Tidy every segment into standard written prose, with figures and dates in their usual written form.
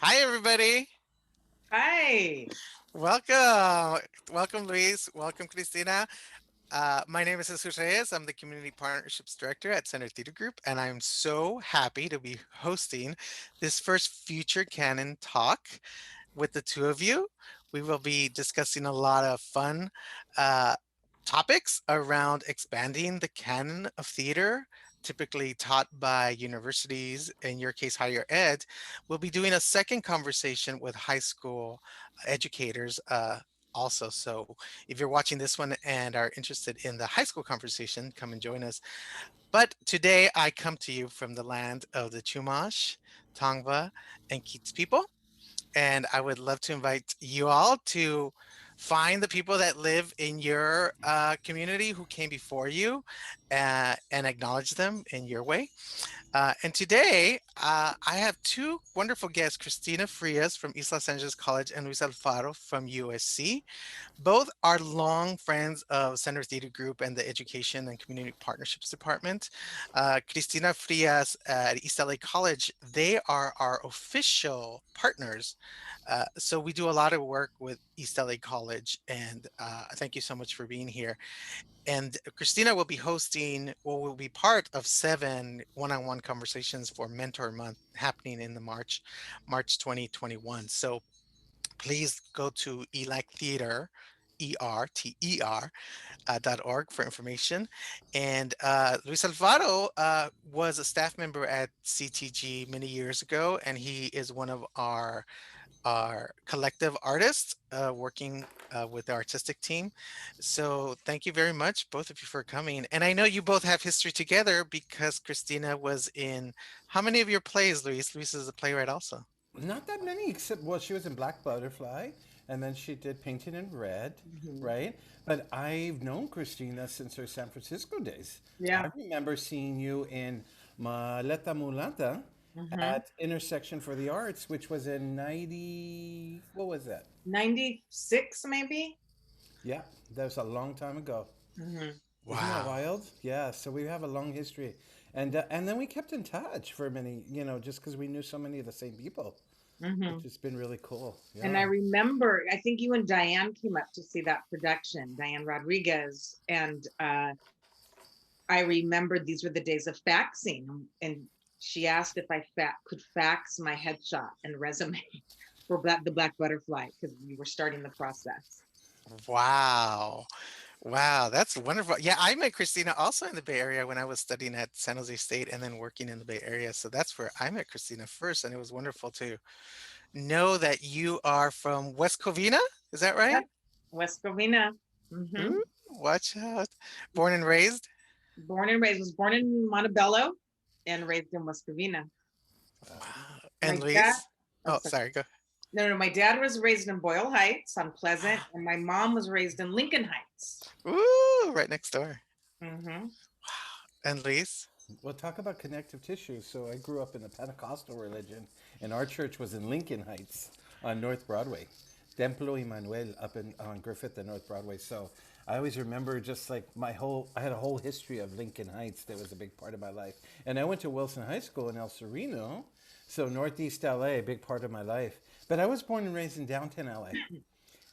Hi, everybody. Hi. Welcome. Welcome, Luis. Welcome, Cristina. My name is Jesus Reyes. I'm the Community Partnerships Director at Center Theater Group, and I'm so happy to be hosting this first Future Canon talk with the two of you. We will be discussing a lot of fun uh, topics around expanding the canon of theater, typically taught by universities, in your case, higher ed. We'll be doing a second conversation with high school educators. Also, so if you're watching this one and are interested in the high school conversation, come and join us. But today I come to you from the land of the Chumash, Tongva, and Keats people. And I would love to invite you all to find the people that live in your community who came before you and acknowledge them in your way. And today, I have two wonderful guests, Cristina Frias from East Los Angeles College and Luis Alfaro from USC. Both are long friends of Center Theater Group and the Education and Community Partnerships Department. Cristina Frias at East LA College, they are our official partners. So we do a lot of work with East LA College, and thank you so much for being here. And Christina will be hosting, well, will be part of 7 one-on-one conversations for Mentor Month happening in the March 2021. So please go to ELAC Theater, ERTER, .org for information. And Luis Alvaro was a staff member at CTG many years ago, and he is one of our collective artists working with the artistic team. So thank you very much, both of you, for coming. And I know you both have history together because Christina was in how many of your plays, Luis? Luis is a playwright also. Not that many, except well, she was in Black Butterfly, and then she did Painting in Red, Mhm. right? But I've known Christina since her San Francisco days. Yeah. I remember seeing you in Maleta Mulata hmm at Intersection for the Arts, which was in 90. What was that? 96, maybe. Yeah, that was a long time ago. hmm Isn't that Wow. wild? Yeah, so we have a long history, and then we kept in touch for many, just because we knew so many of the same people, which hmm has been really cool. And I Yeah. remember, I think you and Diane came up to see that production, Diane Rodriguez. And I remembered these were the days of faxing. And she asked if I could fax my headshot and resume for the Black Butterfly because we were starting the process. Wow. Wow, that's wonderful. Yeah, I met Christina also in the Bay Area when I was studying at San Jose State and then working in the Bay Area. So that's where I met Christina first. And it was wonderful to know that you are from West Covina. Is that Yep. right? West Covina. Ooh, watch out. Born and raised? Born and raised, was born in Montebello and raised in West Covina. Wow. My And dad, Luis? oh, Oh, sorry. sorry. Go. No, my dad was raised in Boyle Heights on Pleasant, and my mom was raised in Lincoln Heights. Ooh, right next door. hmm And Luis? Well, talk about connective tissue. So I grew up in the Pentecostal religion, and our church was in Lincoln Heights on North Broadway, Templo Emmanuel up in on Griffith and North Broadway. So I always remember just like I had a whole history of Lincoln Heights that was a big part of my life. And I went to Wilson High School in El Sereno, so Northeast LA, a big part of my life. But I was born and raised in downtown LA.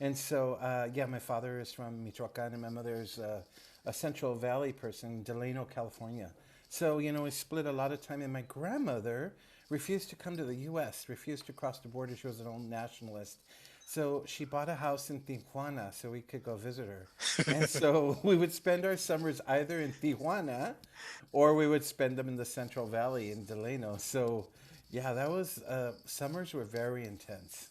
And so, yeah, my father is from Michoacan and my mother is a Central Valley person, Delano, California. So, we split a lot of time. And my grandmother refused to come to the U.S., refused to cross the border. She was an old nationalist. So she bought a house in Tijuana so we could go visit her. And so we would spend our summers either in Tijuana or we would spend them in the Central Valley in Delano. So, yeah, that was, summers were very intense.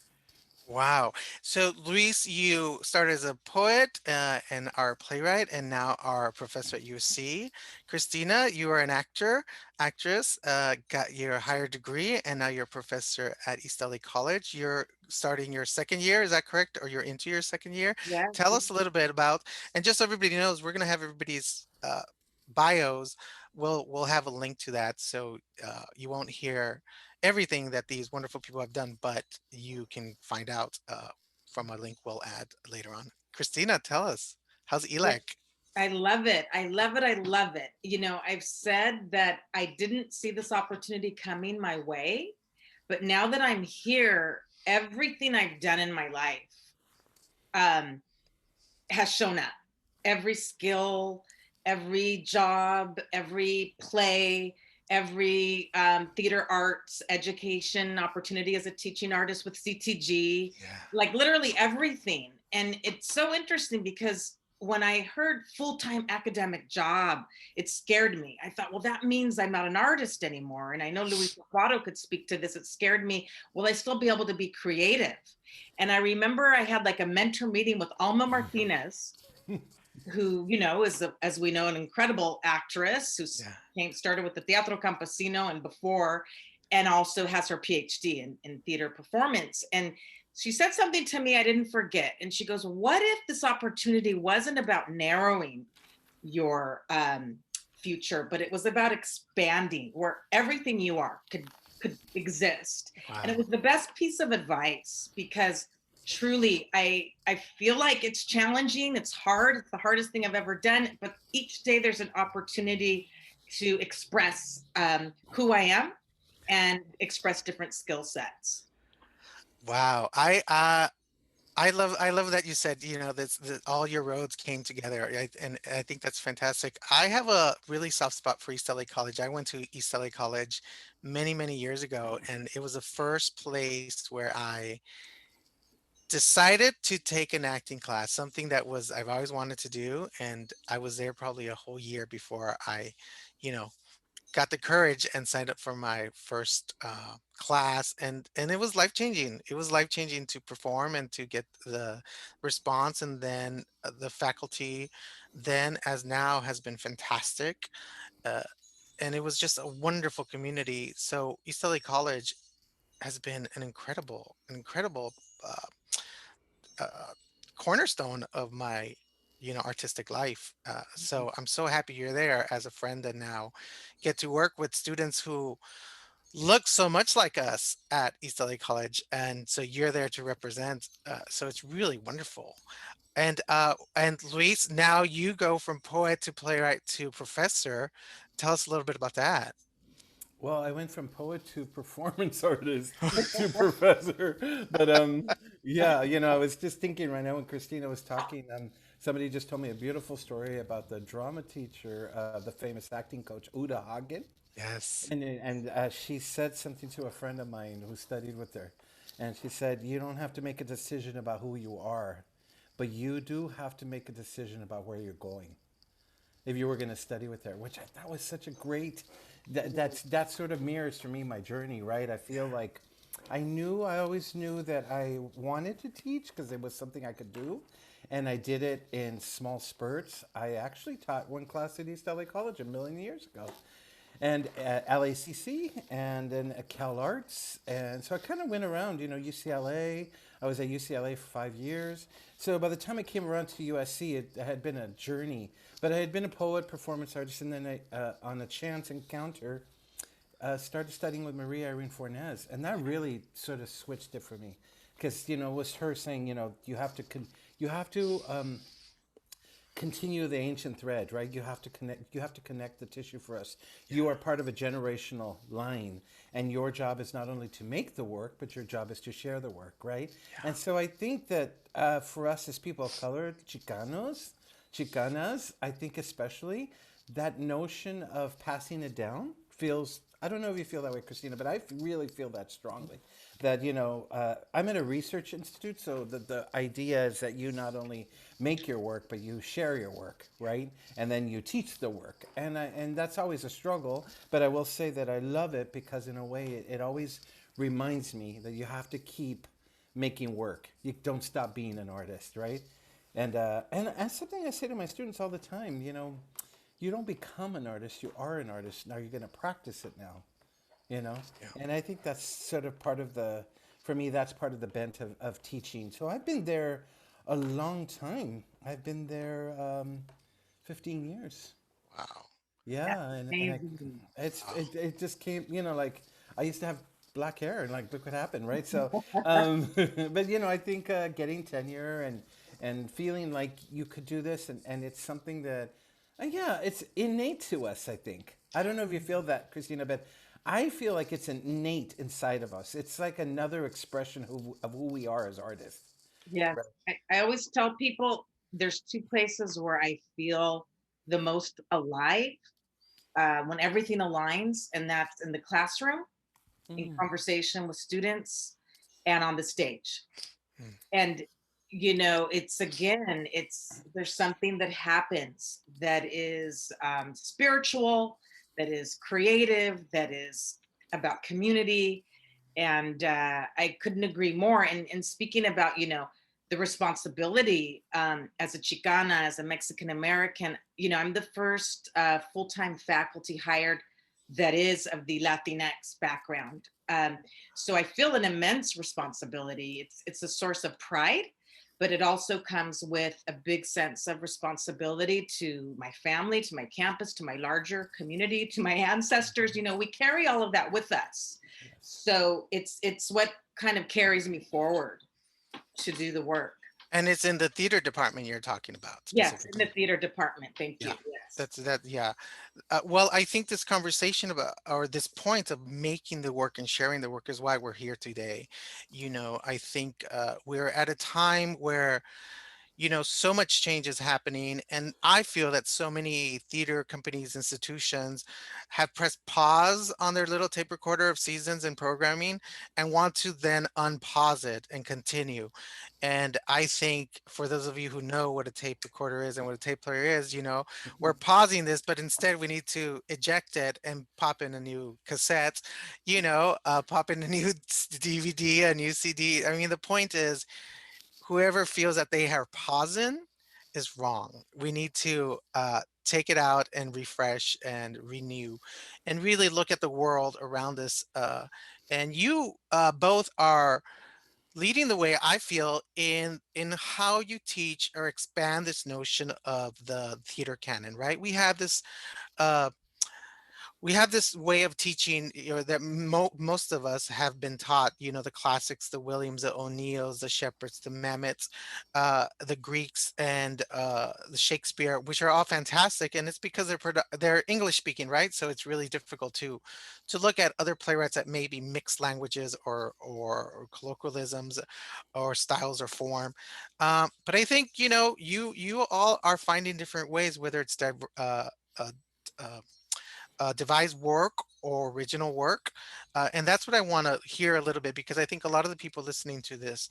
Wow. So, Luis, you started as a poet and are a playwright, and now are a professor at UC. Christina, you are an actress, got your higher degree, and now you're a professor at East LA College. You're starting your second year, is that correct? Or you're into your second year? Yes. Tell us a little bit about, and just so everybody knows, we're going to have everybody's bios. We'll have a link to that, so you won't hear everything that these wonderful people have done, but you can find out from a link we'll add later on. Christina, tell us, how's Yeah. ELAC? I love it. I love it. I love it. I've said that I didn't see this opportunity coming my way, But now that I'm here, everything I've done in my life um, has shown up. Every skill, every job, every play, every theater arts education opportunity as a teaching artist with CTG, Yeah. like literally everything. And it's so interesting because when I heard full-time academic job, it scared me. I thought, well, that means I'm not an artist anymore. And I know Luis Alfaro could speak to this. It scared me. Will I still be able to be creative? And I remember I had like a mentor meeting with Alma Martinez, who, you know, is, as we know, an incredible actress who Yeah. started with the Teatro Campesino and before, and also has her PhD in theater performance. And she said something to me I didn't forget. And she goes, what if this opportunity wasn't about narrowing your future, but it was about expanding where everything you are could exist. And it Wow. was the best piece of advice because truly I feel like it's challenging, it's hard, it's the hardest thing I've ever done, but each day there's an opportunity to express who I am and express different skill sets. Wow. I love that you said, you know, that all your roads came together. And I think that's fantastic. I have a really soft spot for East LA College. I went to East LA College many, many years ago, and it was the first place where I decided to take an acting class, something that was I've always wanted to do, and I was there probably a whole year before I, you know, got the courage and signed up for my first class, and it was life changing. It was life changing to perform and to get the response, and then the faculty then as now has been fantastic, uh, and it was just a wonderful community. So East LA College has been an incredible uh, uh, cornerstone of my, you know, artistic life. So I'm so happy you're there as a friend, and now get to work with students who look so much like us at East LA College, and so you're there to represent. So it's really wonderful. And Luis, now you go from poet to playwright to professor. Tell us a little bit about that. Well, I went from poet to performance artist to professor. But yeah, you know, I was just thinking right now when Christina was talking, somebody just told me a beautiful story about the drama teacher, the famous acting coach Uda Hagen. Yes. And she said something to a friend of mine who studied with her. And she said, you don't have to make a decision about who you are, but you do have to make a decision about where you're going if you were going to study with her, which I thought was such a great. That sort of mirrors for me my journey, right? I feel like I always knew that I wanted to teach because it was something I could do, and I did it in small spurts. I actually taught one class at East LA College a million years ago, and at LACC, and then at Cal Arts, and so I kind of went around, you know, UCLA. I was at UCLA for 5 years. So by the time I came around to USC, it had been a journey. But I had been a poet, performance artist, and then on a chance encounter, started studying with Maria Irene Fornés, and that really sort of switched it for me, because you know it was her saying, you know, you have to continue the ancient thread, right? You have to connect the tissue for us. You are part of a generational line, and your job is not only to make the work, but your job is to share the work, right? Yeah. And so I think that for us as people of color, Chicanos, Chicanas, I think especially that notion of passing it down feels. I don't know if you feel that way, Christina, but I really feel that strongly. That, you know, I'm at a research institute, so the idea is that you not only make your work, but you share your work, right? And then you teach the work, and that's always a struggle. But I will say that I love it because in a way it always reminds me that you have to keep making work. You don't stop being an artist, right? And that's something I say to my students all the time. You know, you don't become an artist; you are an artist. Now you're going to practice it now, you know. Yeah. And I think that's sort of part of the, for me, that's part of the bent of teaching. So I've been there a long time. I've been there 15 years. Wow. Yeah, That's and amazing. Wow. it just came, you know, like I used to have black hair, and like look what happened, right? So, but you know, I think getting tenure and feeling like you could do this, and it's something that, yeah, it's innate to us. I think. I don't know if you feel that, Christina, but I feel like it's innate inside of us. It's like another expression of who we are as artists. Yes. Right. I always tell people there's two places where I feel the most alive when everything aligns, and that's in the classroom, in conversation with students, and on the stage. Mm. And it's again, it's there's something that happens that is spiritual, that is creative, that is about community. And I couldn't agree more. And speaking about the responsibility, as a Chicana, as a Mexican American, I'm the first full-time faculty hired that is of the Latinx background. So I feel an immense responsibility. It's a source of pride, but it also comes with a big sense of responsibility to my family, to my campus, to my larger community, to my ancestors. We carry all of that with us. Yes. So it's what kind of carries me forward to do the work. And it's in the theater department you're talking about Yes, in the specifically. theater department. Thank Yeah, you. Yes. that's that. Yeah. Well, I think this conversation about, or this point of making the work and sharing the work is why we're here today. I think we're at a time where so much change is happening. And I feel that so many theater companies, institutions have pressed pause on their little tape recorder of seasons and programming and want to then unpause it and continue. And I think for those of you who know what a tape recorder is and what a tape player is, we're pausing this, but instead we need to eject it and pop in a new cassette, pop in a new DVD, a new CD. I mean, the point is, whoever feels that they are pausing is wrong. We need to take it out and refresh and renew and really look at the world around us. And you both are leading the way, I feel, in how you teach or expand this notion of the theater canon, right? Uh, we have this way of teaching, that most of us have been taught, the classics, the Williams, the O'Neills, the Shepherds, the Mammets, the Greeks, and the Shakespeare, which are all fantastic. And it's because they're English speaking, right? So it's really difficult to look at other playwrights that may be mixed languages or colloquialisms or styles or form. But I think, you all are finding different ways, whether it's uh, uh, devised work or original work. And that's what I want to hear a little bit, because I think a lot of the people listening to this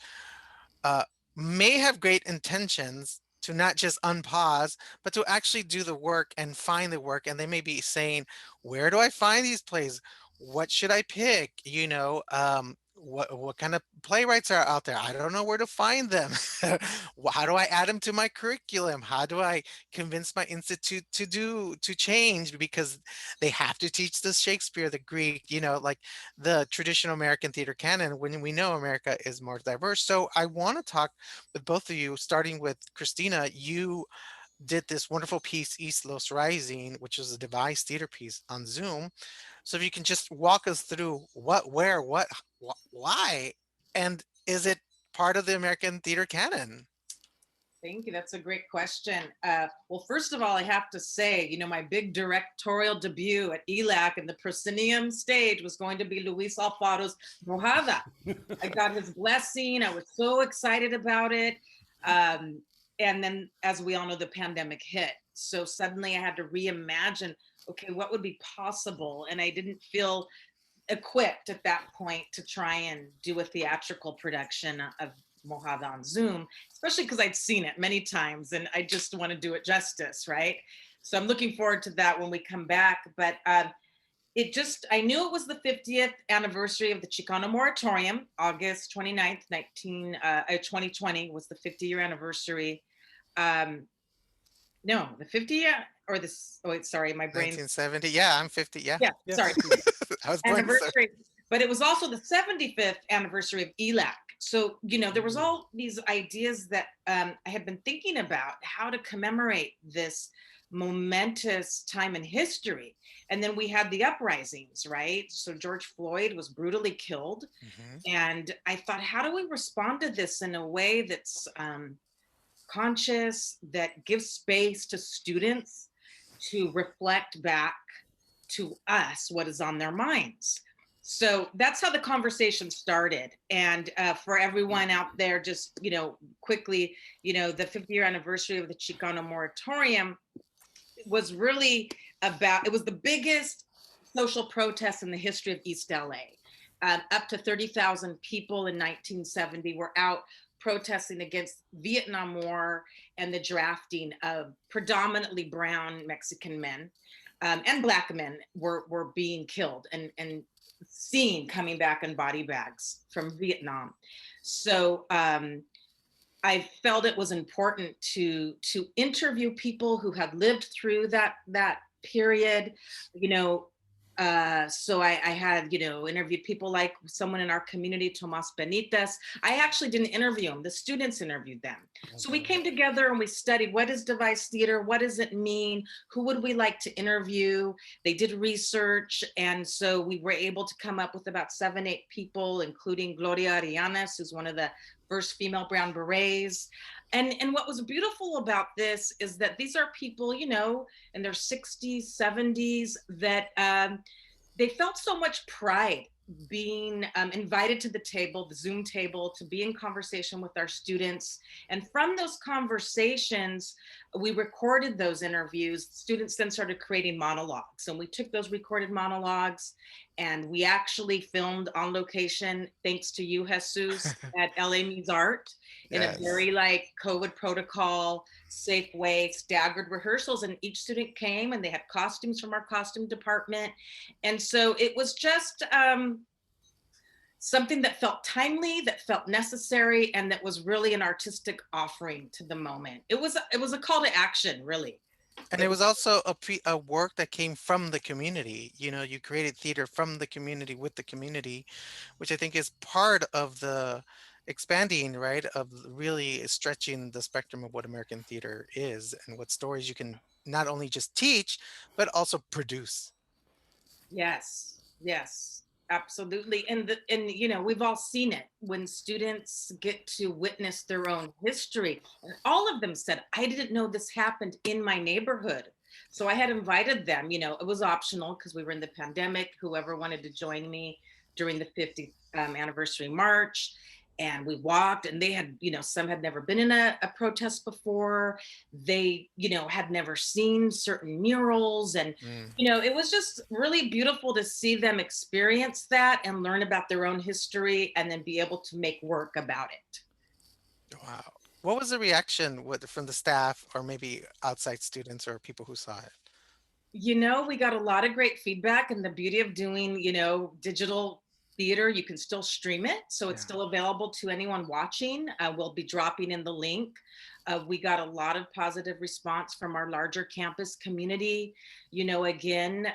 uh, may have great intentions to not just unpause, but to actually do the work and find the work. And they may be saying, where do I find these plays? What should I pick? What kind of playwrights are out there? I don't know where to find them. How do I add them to my curriculum? How do I convince my institute to change, because they have to teach the Shakespeare, the Greek, like the traditional American theater canon, when we know America is more diverse. So I want to talk with both of you, starting with Christina. You did this wonderful piece, East Los Rising, which is a devised theater piece on Zoom. So if you can just walk us through what, where, what, why, and is it part of the American theater canon? Thank you. That's a great question. Well, first of all, I have to say, my big directorial debut at ELAC in the proscenium stage was going to be Luis Alfaro's Mojada. I got his blessing. I was so excited about it. And then, as we all know, the pandemic hit. So suddenly I had to reimagine, okay, what would be possible? And I didn't feel equipped at that point to try and do a theatrical production of Mojada on Zoom, especially because I'd seen it many times and I just want to do it justice, right? So I'm looking forward to that when we come back. But I knew it was the 50th anniversary of the Chicano moratorium. August 29th, 2020 was the 50-year anniversary. No, the 50 or this, oh, wait, sorry, my brain's, 1970. Yeah, I'm 50. Yeah. yeah, Yeah, sorry, 50. I was born. anniversary. But it was also the 75th anniversary of ELAC. So, there was all these ideas that I had been thinking about how to commemorate this momentous time in history. And then we had the uprisings, right? So George Floyd was brutally killed. Mhm. And I thought, how do we respond to this in a way that's conscious, that gives space to students to reflect back to us what is on their minds. So that's how the conversation started. And for everyone out there, just, quickly, the 50-year anniversary of the Chicano moratorium was really it was the biggest social protest in the history of East LA. Up to 30,000 people in 1970 were out protesting against Vietnam War and the drafting of predominantly brown Mexican men, and Black men were being killed and seen coming back in body bags from Vietnam. So I felt it was important to interview people who had lived through that period, you know. So I had, interviewed people like someone in our community, Tomas Benitez. I actually didn't interview him. The students interviewed them. So we came together and we studied, what is device theater? What does it mean? Who would we like to interview? They did research. And so we were able to come up with about 7-8 people, including Gloria Arianes, who's one of the first female brown berets. And what was beautiful about this is that these are people, in their 60s, 70s, that they felt so much pride being invited to the table, the Zoom table, to be in conversation with our students. And from those conversations, we recorded those interviews. Students then started creating monologues. And we took those recorded monologues and we actually filmed on location, thanks to you, Jesus, at LA Means Art, in a Yes. very COVID protocol, safe way, staggered rehearsals. And each student came and they had costumes from our costume department. And so it was just something that felt timely, that felt necessary, and that was really an artistic offering to the moment. It was a call to action, really. And it was also a work that came from the community. You created theater from the community with the community, which I think is part of the expanding, right, of really stretching the spectrum of what American theater is and what stories you can not only just teach, but also produce. Yes, yes, absolutely. And we've all seen it when students get to witness their own history. And all of them said, I didn't know this happened in my neighborhood. So I had invited them, it was optional because we were in the pandemic, whoever wanted to join me during the 50th anniversary march. And we walked, and they had, some had never been in a protest before. They, had never seen certain murals. And, Mm, it was just really beautiful to see them experience that and learn about their own history and then be able to make work about it. wow. What was the reaction from the staff or maybe outside students or people who saw it? We got a lot of great feedback, and the beauty of doing, digital theater, you can still stream it. So it's Yeah. still available to anyone watching. We'll be dropping in the link. We got a lot of positive response from our larger campus community. Again,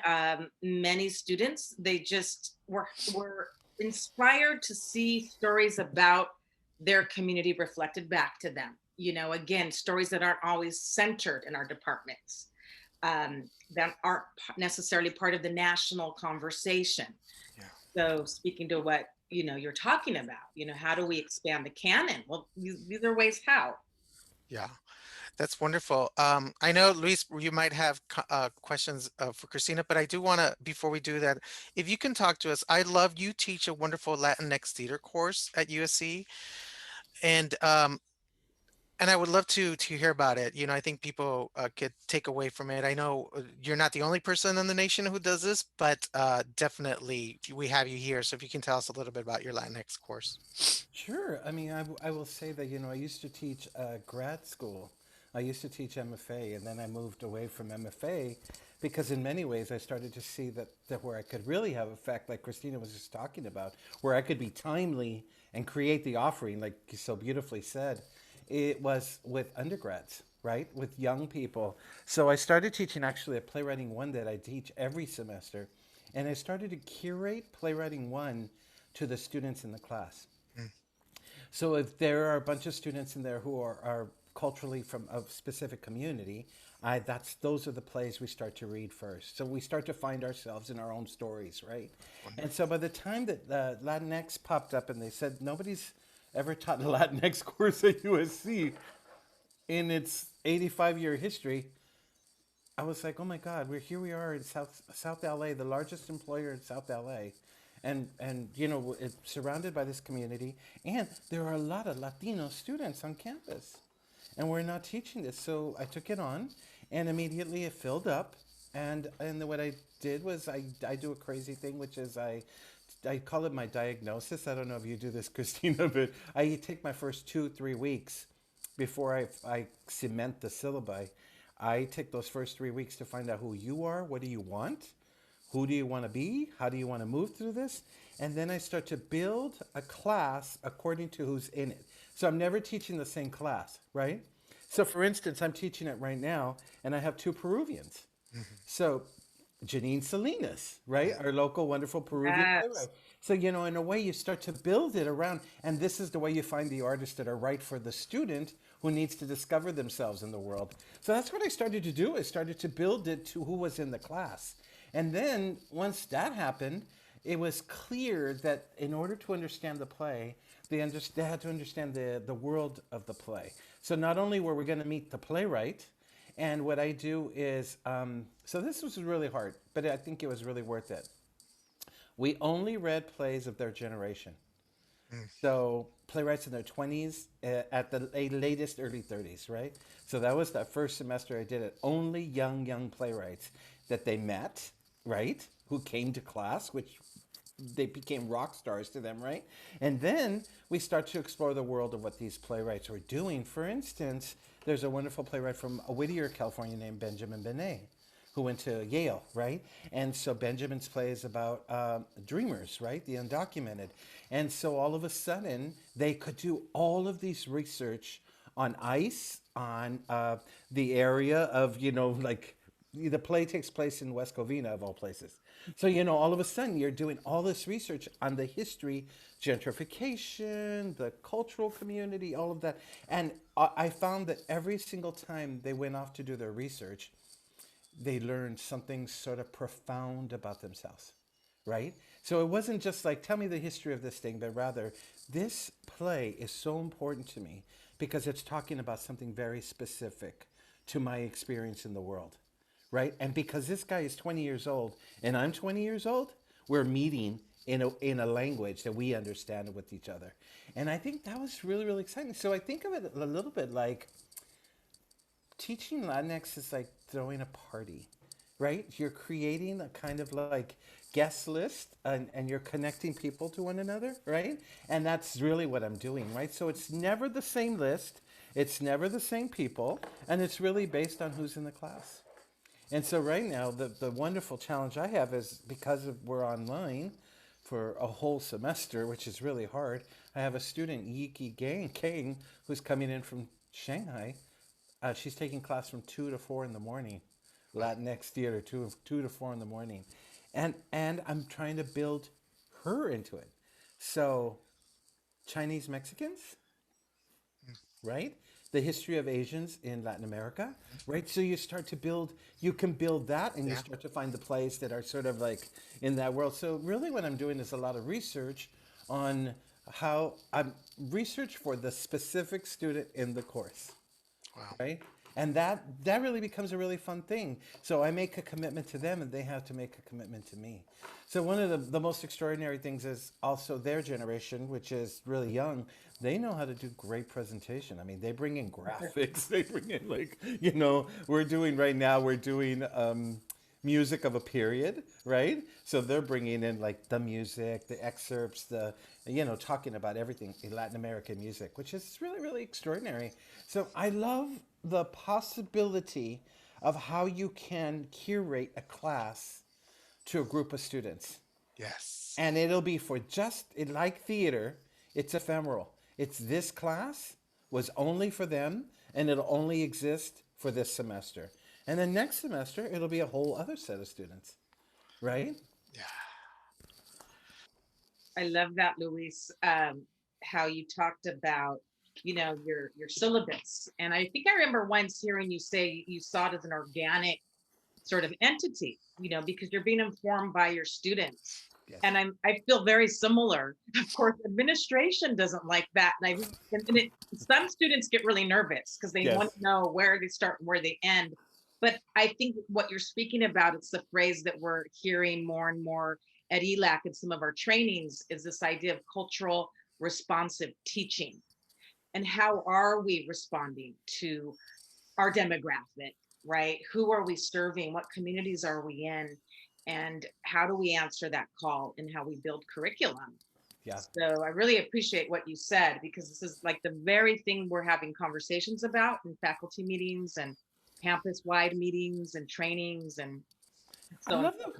many students, they just were inspired to see stories about their community reflected back to them. Again, stories that aren't always centered in our departments, that aren't necessarily part of the national conversation. Yeah. So speaking to what, you're talking about, how do we expand the canon? Well, these are ways how. Yeah. That's wonderful. I know, Luis, you might have questions for Christina, but I do want to, before we do that, if you can talk to us, I love you teach a wonderful Latinx theater course at USC, and I would love to hear about it. I think people could take away from it. I know you're not the only person in the nation who does this, but definitely we have you here. So if you can tell us a little bit about your Latinx course. Sure. I mean, I will say that, I used to teach grad school. I used to teach MFA, and then I moved away from MFA because in many ways I started to see that where I could really have effect, like Christina was just talking about, where I could be timely and create the offering, like you so beautifully said, it was with undergrads, right? With young people. So I started teaching actually a playwriting one that I teach every semester. And I started to curate playwriting one to the students in the class. Mm, So if there are a bunch of students in there who are culturally from a specific community, those are the plays we start to read first. So we start to find ourselves in our own stories, right? And wonderful. so by the time that Latinx popped up and they said nobody's ever taught a Latinx course at USC in its 85-year history, I was like, oh my God, we're here. We are in South LA, the largest employer in South LA, and it's surrounded by this community, and there are a lot of Latino students on campus, and we're not teaching this. So I took it on, and immediately it filled up, and what I did was I do a crazy thing, which is I call it my diagnosis. I don't know if you do this, Christina, but I take my first 2 3 weeks before I cement the syllabi. I take those first 3 weeks to find out who you are, what do you want, who do you want to be, how do you want to move through this, and then I start to build a class according to who's in it. So I'm never teaching the same class, right? So for instance, I'm teaching it right now, and I have two Peruvians. Mhm. So Janine Salinas, right? Our local wonderful Peruvian Yes. playwright. So, in a way, you start to build it around, and this is the way you find the artists that are right for the student who needs to discover themselves in the world. So that's what I started to do. I started to build it to who was in the class. And then once that happened, it was clear that in order to understand the play, they had to understand the world of the play. So not only were we going to meet the playwright, and what I do is, so this was really hard, but I think it was really worth it. We only read plays of their generation. Mm. So playwrights in their 20s, at the latest early 30s, right? So that was that first semester I did it. Only young playwrights that they met, right? Who came to class, which they became rock stars to them, right? And then we start to explore the world of what these playwrights were doing. For instance, there's a wonderful playwright from Whittier, California named Benjamin Benet, who went to Yale, right? And so Benjamin's play is about dreamers, right? The undocumented. And so all of a sudden, they could do all of these research on ice, on the area of, like the play takes place in West Covina, of all places. So, all of a sudden, you're doing all this research on the history, gentrification, the cultural community, all of that. And I found that every single time they went off to do their research, they learned something sort of profound about themselves, right? So it wasn't just like, tell me the history of this thing, but rather, this play is so important to me because it's talking about something very specific to my experience in the world, right? And because this guy is 20 years old and I'm 20 years old, we're meeting in a language that we understand with each other. And I think that was really, really exciting. So I think of it a little bit like teaching Latinx is like throwing a party, right? You're creating a kind of like guest list, and you're connecting people to one another, right? And that's really what I'm doing, right? So it's never the same list, it's never the same people, and it's really based on who's in the class. And so right now, the wonderful challenge I have is because we're online for a whole semester, which is really hard. I have a student, Yiki Gang King, who's coming in from Shanghai. She's taking class from 2 to 4 in the morning, Latinx theater, two to 4 in the morning, and I'm trying to build her into it. So Chinese Mexicans, right? The history of Asians in Latin America, right? So you start to build, you can build that, and you Yeah. start to find the plays that are sort of like in that world. So really, what I'm doing is a lot of research on how I'm research for the specific student in the course, Wow. right? And that really becomes a really fun thing. So I make a commitment to them, and they have to make a commitment to me. So one of the most extraordinary things is also their generation, which is really young. They know how to do great presentation. I mean, they bring in graphics. They bring in like we're doing right now. We're doing music of a period, right? So they're bringing in like the music, the excerpts, talking about everything in Latin American music, which is really, really extraordinary. So I love the possibility of how you can curate a class to a group of students. Yes. And it'll be for like theater, it's ephemeral. It's this class was only for them, and it'll only exist for this semester. And then next semester, it'll be a whole other set of students, right? Yeah. I love that, Luis. How you talked about, your syllabus, and I think I remember once hearing you say you saw it as an organic sort of entity, because you're being informed by your students. Yes. And I feel very similar. Of course, administration doesn't like that, some students get really nervous because they want Yes. to know where they start and where they end. But I think what you're speaking about, it's the phrase that we're hearing more and more at ELAC and some of our trainings, is this idea of cultural responsive teaching. And how are we responding to our demographic, right? Who are we serving? What communities are we in? And how do we answer that call in how we build curriculum? Yeah. So I really appreciate what you said, because this is like the very thing we're having conversations about in faculty meetings and campus wide meetings and trainings. And I so love the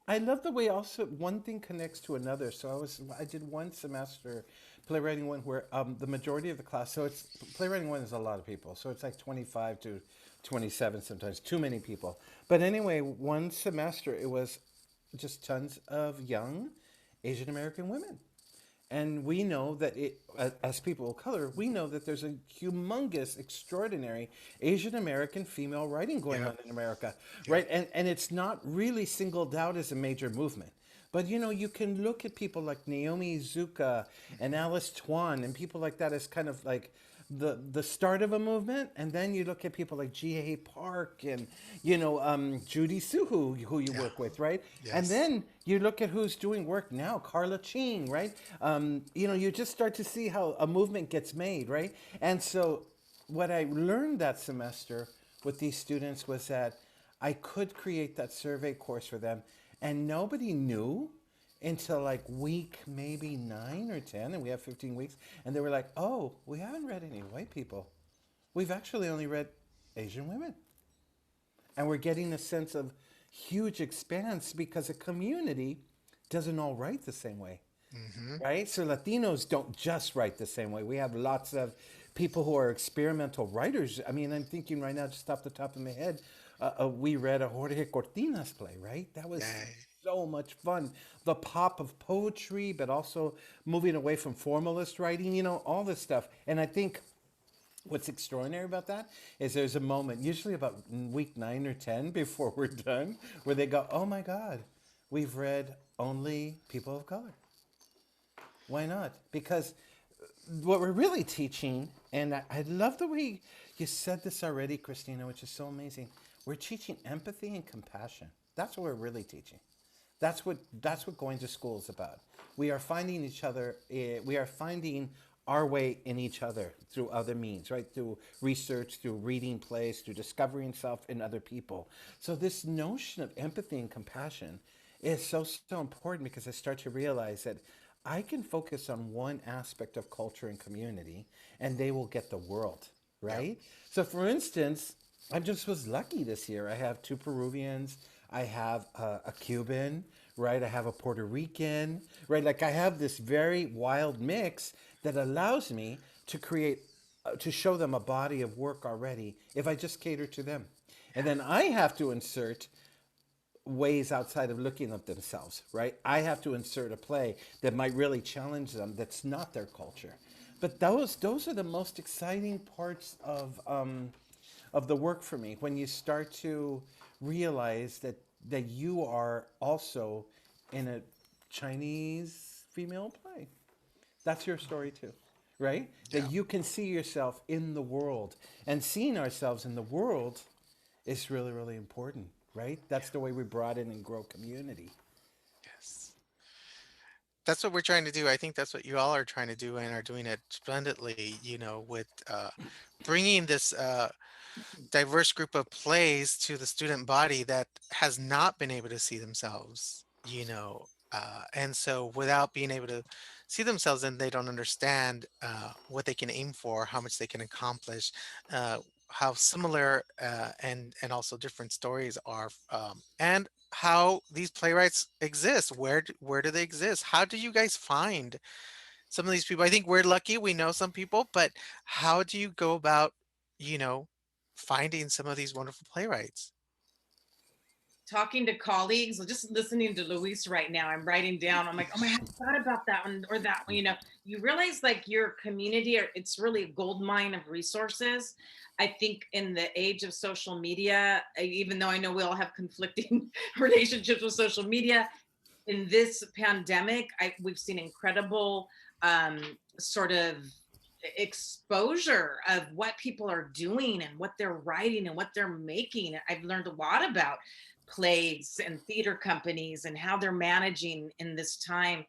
I love the way also one thing connects to another. So I did one semester playwriting one where the majority of the class, so it's playwriting one is a lot of people, so it's like 25 to 27 sometimes, too many people. But anyway, one semester it was just tons of young Asian American women. And we know that as people of color, we know that there's a humongous, extraordinary Asian American female writing going Yeah. on in America, Yeah. right? And it's not really singled out as a major movement. But you know, you can look at people like Naomi Izuka and Alice Twan and people like that as kind of like the start of a movement, and then you look at people like G.A. Park and Judy Suhu, who you Yeah. work with, right? And Yes. then you look at who's doing work now, Carla Ching, right? You just start to see how a movement gets made, right? And so what I learned that semester with these students was that I could create that survey course for them, and nobody knew until like week maybe 9 or 10, and we have 15 weeks, and they were like, oh, we haven't read any white people. We've actually only read Asian women. And we're getting a sense of huge expanse because a community doesn't all write the same way, Hmm. right? So Latinos don't just write the same way. We have lots of people who are experimental writers. I mean, I'm thinking right now, just off the top of my head, we read a Jorge Cortina's play, right? That was Yay. so much fun. The pop of poetry, but also moving away from formalist writing, all this stuff. And I think what's extraordinary about that is there's a moment, usually about week 9 or 10 before we're done, where they go, oh my God, we've read only people of color. Why not? Because what we're really teaching, and I love the way you said this already, Christina, which is so amazing. We're teaching empathy and compassion. That's what we're really teaching. That's what going to school is about. We are finding each other. We are finding our way in each other through other means, right? Through research, through reading plays, through discovering self in other people. So this notion of empathy and compassion is so important because I start to realize that I can focus on one aspect of culture and community, and they will get the world, Yep. right? So, for instance, I just was lucky this year. I have two Peruvians. I have a Cuban, right? I have a Puerto Rican, right? Like I have this very wild mix that allows me to create, to show them a body of work already if I just cater to them. And then I have to insert ways outside of looking at themselves, right? I have to insert a play that might really challenge them that's not their culture. But those are the most exciting parts of the work for me when you start to realize that you are also in a Chinese female play. That's your story too, right? That Yeah. you can see yourself in the world, and seeing ourselves in the world is really, really important, right? That's the way we broaden and grow community. Yes. That's what we're trying to do. I think that's what you all are trying to do and are doing it splendidly, with bringing this diverse group of plays to the student body that has not been able to see themselves, and so without being able to see themselves, then they don't understand what they can aim for, how much they can accomplish, uh, how similar and also different stories are, and how these playwrights exist. Where do they exist? How do you guys find some of these people? I think we're lucky, we know some people, but how do you go about, you know, finding some of these wonderful playwrights? talking to colleagues, or just listening to Luis right now, I'm writing down, I'm like, oh my, I thought about that one or that one. You realize like your community, it's really a gold mine of resources. I think in the age of social media, even though I know we all have conflicting relationships with social media, in this pandemic, we've seen incredible sort of exposure of what people are doing and what they're writing and what they're making. I've learned a lot about plays and theater companies and how they're managing in this time.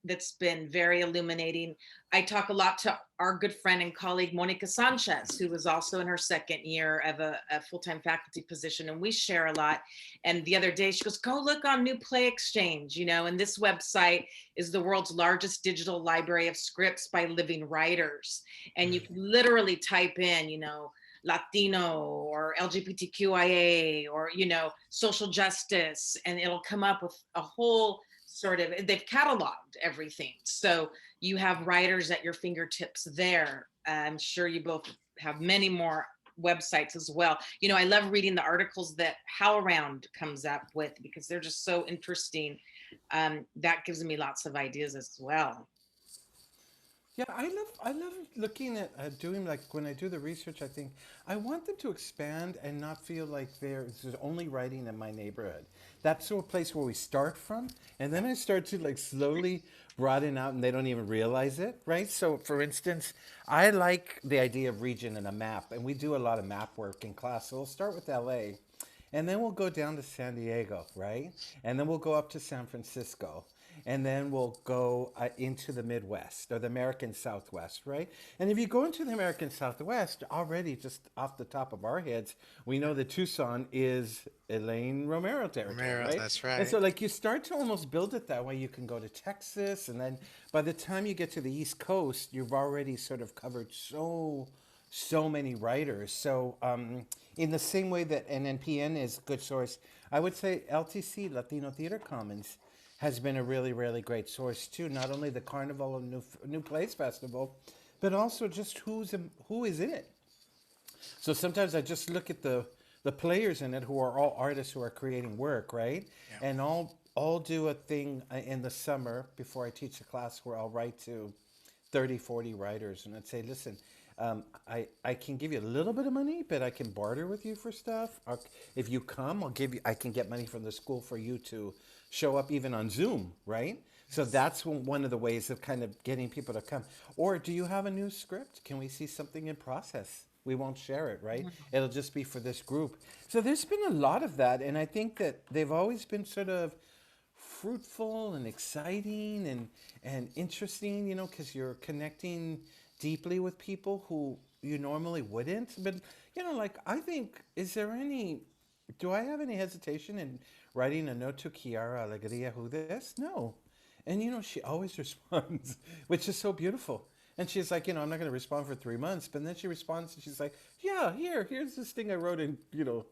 That's been very illuminating. I talk a lot to our good friend and colleague Monica Sanchez, who was also in her second year of a full-time faculty position, and we share a lot. And the other day she goes, go look on New Play Exchange, and this website is the world's largest digital library of scripts by living writers. And you can literally type in, Latino or LGBTQIA or, social justice, and it'll come up with a whole sort of, they've cataloged everything. So you have writers at your fingertips there. I'm sure you both have many more websites as well. I love reading the articles that How Around comes up with because they're just so interesting. That gives me lots of ideas as well. Yeah, I love looking at doing, like, when I do the research. I think I want them to expand and not feel like there's only writing in my neighborhood. That's sort of place where we start from, and then I start to, like, slowly broaden out, and they don't even realize it, right? So, for instance, I like the idea of region and a map, and we do a lot of map work in class. So we'll start with LA, and then we'll go down to San Diego, right? And then we'll go up to San Francisco. And then we'll go into the Midwest or the American Southwest, right? And if you go into the American Southwest, already just off the top of our heads, we know that Tucson is Elaine Romero territory, Romero, right? that's And right. so, like, you start to almost build it that way. You can go to Texas, and then by the time you get to the East Coast, you've already sort of covered so many writers. So, in the same way that NNPN is a good source, I would say LTC, Latino Theater Commons, has been a really, really great source too. Not only the Carnival and New Plays Festival, but also just who is in it. So sometimes I just look at the players in it who are all artists who are creating work, right? Yeah. And I'll do a thing in the summer before I teach a class where I'll write to 30, 40 writers, and I'd say, listen, I can give you a little bit of money, but I can barter with you for stuff. If you come, I can get money from the school for you to show up even on Zoom, right? So Yes. that's one of the ways of kind of getting people to come. Or do you have a new script? Can we see something in process? We won't share it, right? It'll just be for this group. So there's been a lot of that, and I think that they've always been sort of fruitful and exciting and interesting, because you're connecting deeply with people who you normally wouldn't. But, like, I think, do I have any hesitation in writing a note to Kiara Alegria Judes? No. And, she always responds, which is so beautiful. And she's like, I'm not going to respond for 3 months. But then she responds and she's like, yeah, here's this thing I wrote in,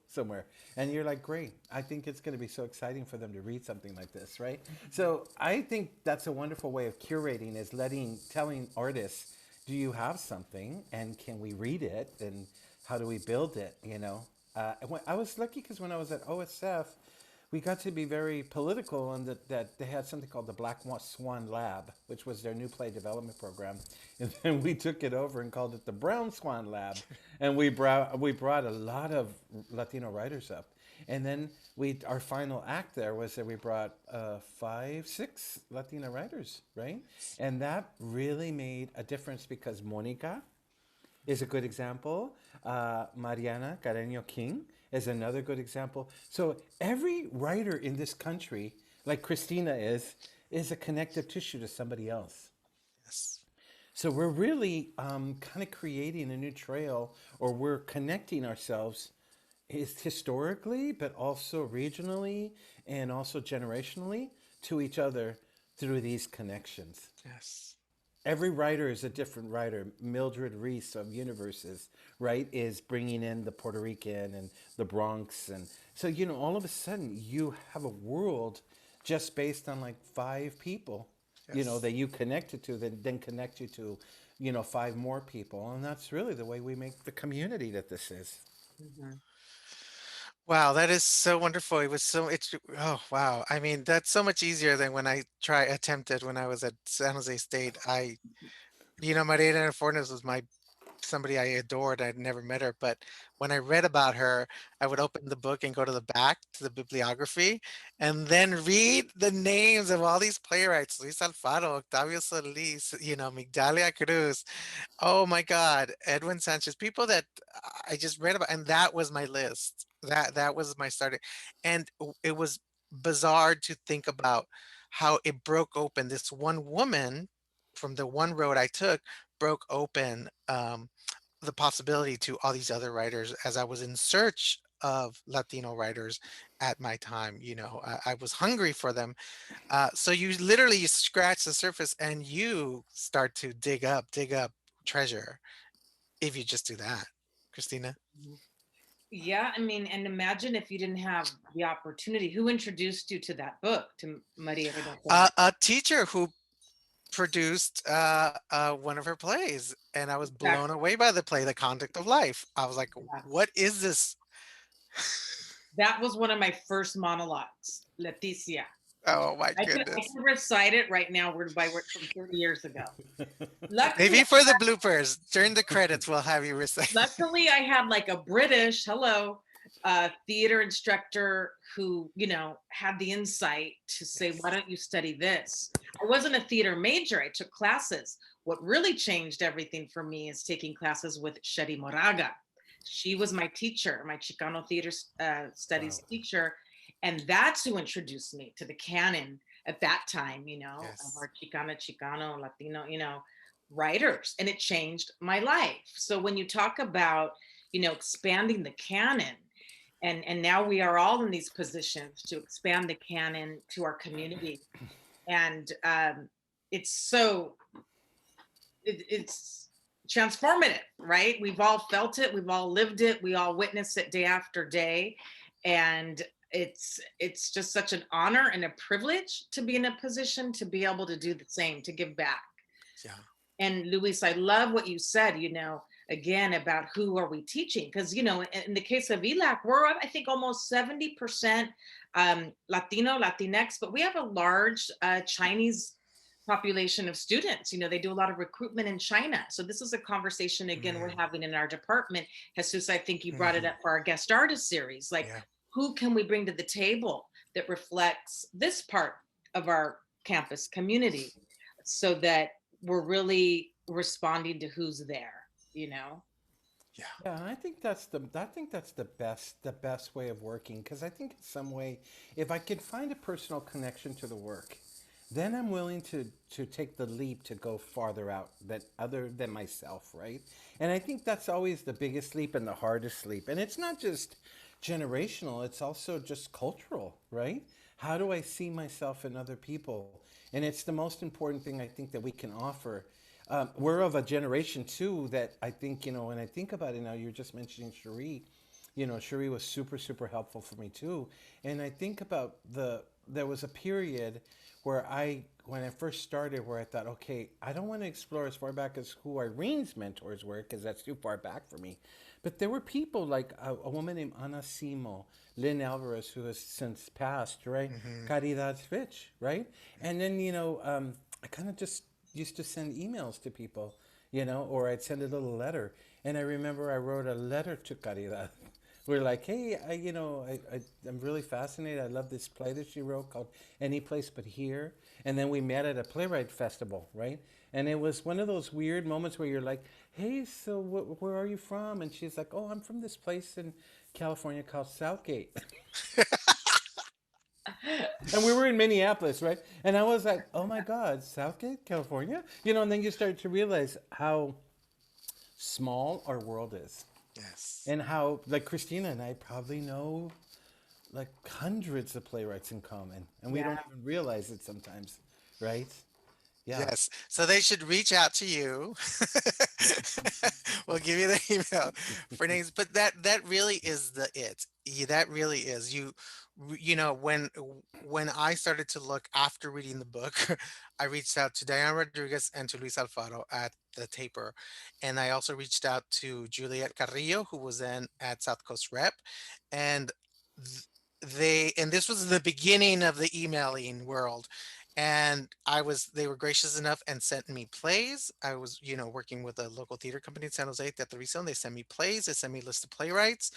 somewhere. And you're like, great. I think it's going to be so exciting for them to read something like this, right? So I think that's a wonderful way of curating, is telling artists, do you have something, and can we read it, and how do we build it? I was lucky because when I was at OSF, we got to be very political, and that they had something called the Black Swan Lab, which was their new play development program. And then we took it over and called it the Brown Swan Lab. And we brought a lot of Latino writers up. And then our final act there was that we brought 5, 6 Latina writers, right? And that really made a difference because Monica is a good example. Mariana Carreño King is another good example. So every writer in this country, like Cristina is a connective tissue to somebody else. Yes. So we're really kind of creating a new trail, or we're connecting ourselves historically, but also regionally and also generationally to each other through these connections. Yes. Every writer is a different writer. Mildred Reese of Universes, right, is bringing in the Puerto Rican and the Bronx. And so, all of a sudden you have a world just based on like 5 people, Yes. that you connected to, that then connect you to, 5 more people. And that's really the way we make the community that this is. Mhm. Wow, that is so wonderful. It's oh wow. I mean, that's so much easier than when I attempted when I was at San Jose State. Maria Elena Fornes was my somebody I adored. I'd never met her, but when I read about her, I would open the book and go to the back to the bibliography and then read the names of all these playwrights, Luis Alfaro, Octavio Solis, Migdalia Cruz. Oh my God, Edwin Sanchez, people that I just read about, and that was my list. That was my starting, and it was bizarre to think about how it broke open. This one woman from the one road I took broke open the possibility to all these other writers as I was in search of Latino writers at my time. I was hungry for them. So you scratch the surface and you start to dig up treasure if you just do that. Christina? Mhm. Yeah, I mean, and imagine if you didn't have the opportunity. Who introduced you to that book, to Maria Redondo? A teacher who produced one of her plays, and I was blown Exactly. away by the play, The Conduct of Life. I was like, Yeah. what is this? That was one of my first monologues, Leticia. Oh my I goodness. can recite it right now word by word from 30 years ago. Luckily, Maybe for the bloopers, during the credits, we'll have you recite. luckily I had like a British, hello, theater instructor who, had the insight to say, why Yes. don't you study this? I wasn't a theater major. I took classes. What really changed everything for me is taking classes with Shetty Moraga. She was my teacher, my Chicano theater studies Wow. teacher. And that's who introduced me to the canon at that time, of Yes. our Chicano, Latino, writers. And it changed my life. So when you talk about, expanding the canon, and now we are all in these positions to expand the canon to our community. And it's so, it's transformative, right? We've all felt it, we've all lived it, we all witness it day after day. And it's just such an honor and a privilege to be in a position to be able to do the same, to give back. Yeah. And Luis, I love what you said, again, about who are we teaching? Because, in the case of ELAC, we're, I think, almost 70% Latino, Latinx, but we have a large Chinese population of students. They do a lot of recruitment in China. So this is a conversation, again, we're Mm, having in our department. Jesus, I think you brought it mhm. up for our guest artist series. Like, Yeah. who can we bring to the table that reflects this part of our campus community so that we're really responding to who's there, you know? Yeah. Yeah, and I think that's the best way of working because I think in some way, if I can find a personal connection to the work, then I'm willing to take the leap to go farther out that other than myself, right? And I think that's always the biggest leap and the hardest leap. And it's not just generational, it's also just cultural, right? How do I see myself in other people? And it's the most important thing I think that we can offer. We're of a generation too that I think, when I think about it now, you're just mentioning Cherie. Cherie was super, super helpful for me too. And I think about there was a period where when I first started, where I thought, okay, I don't want to explore as far back as who Irene's mentors were, because that's too far back for me. But there were people like a woman named Ana Simo, Lynn Alvarez, who has since passed, right? Mhm. Caridad Fitch, right? And then, I kind of just used to send emails to people, or I'd send a little letter. And I remember I wrote a letter to Caridad. We're like, hey, I'm really fascinated. I love this play that she wrote called Any Place But Here. And then we met at a playwright festival, right? And it was one of those weird moments where you're like, hey, so where are you from? And she's like, oh, I'm from this place in California called Southgate. And we were in Minneapolis, right? And I was like, oh my God, Southgate, California? And then you start to realize how small our world is. Yes. And how, like, Christina and I probably know like hundreds of playwrights in common. And we Yeah. don't even realize it sometimes, right? Yeah. Yes. So they should reach out to you. We'll give you the email for names, but that really is the it. That really is. When I started to look after reading the book, I reached out to Diane Rodriguez and to Luis Alfaro at the Taper, and I also reached out to Juliet Carrillo, who was then at South Coast Rep, and th- and this was the beginning of the emailing world, and they were gracious enough and sent me plays. I was, working with a local theater company in San Jose, Teatro Vison. They sent me plays, they sent me a list of playwrights,